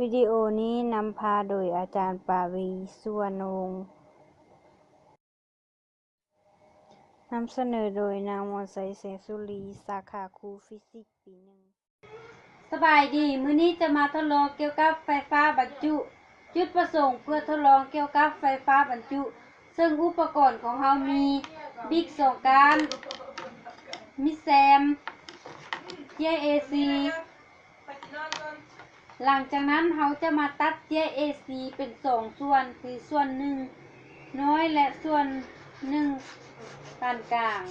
วิดีโอนี้นำพาโดยอาจารย์ปาวี สุวรรณวงศ์นำเสนอโดยนางมนต์ใส แสงสุรี สาขาครูฟิสิกส์ปีหนึ่งสบายดี มื้อนี้จะมาทดลองเกี่ยวกับไฟฟ้าบรรจุ จุดประสงค์เพื่อทดลองเกี่ยวกับไฟฟ้าบรรจุ ซึ่งอุปกรณ์ของเรามีบิ๊ก2ก้านมีแซมเจีย AC หลังจากนั้นเราจะมาตัดเจีย AC เป็น2ส่วนคือส่วน1น้อยและส่วน1ปานกลาง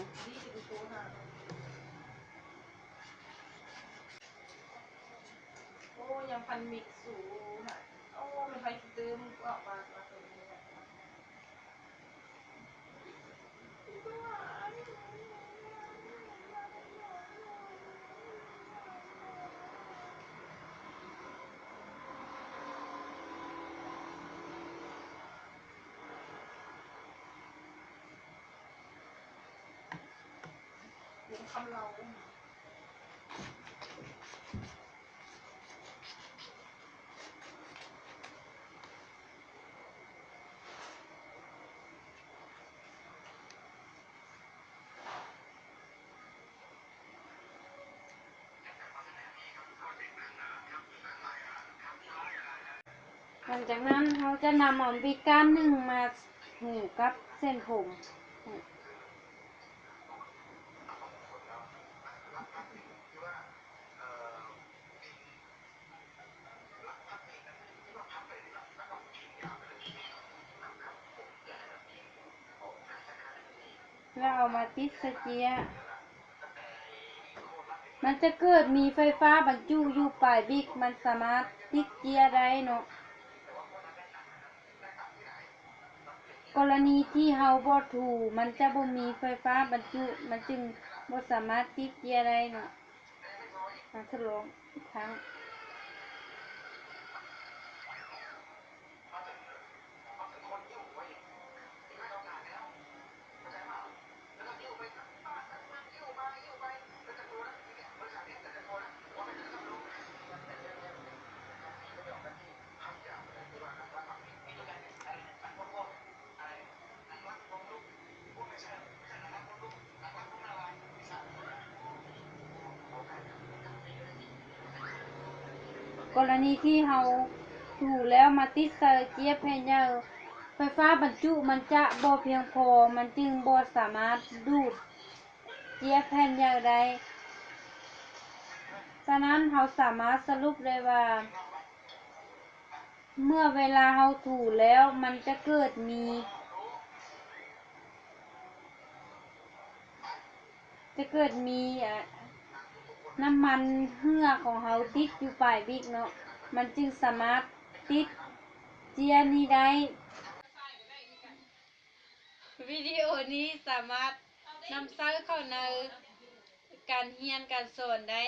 โอ้ยังพันมิกสูงค่ะโอ้มันไปเติมก็มาตรงนี้วงคำเราหลังจากนั้นเราจะนำเอาบิ๊กก้านหนึ่งมาหูกับเส้นผมแล้วเอามาติดใส่เจียมันจะเกิดมีไฟฟ้าบรรจุอยู่ปลายบิ๊กมันสามารถติดเจียได้เนาะกรณีที่เฮาบ่ถูมันจะบ่มีไฟฟ้าบรรจุมันจึงบ่สามารถติดเจียได้เนาะมาทดลองอีกครั้งกรณีที่เฮาถูแล้วมาติดใส่เจียแผ่นยาวไฟฟ้าบรรจุมันจะบ่เพียงพอมันจึงบ่สามารถดูดเจียแผ่นยาวได้ฉะนั้นเราสามารถสรุปได้ว่าเมื่อเวลาเราถูแล้วมันจะเกิดมีน้ำมันเหือกของเราติดอยู่ปลายบิ๊กเนาะมันจึงสามารถติดเจียนี้ได้วิดีโอนี้สามารถนำเสนอเข้าในการเรียนการสอนได้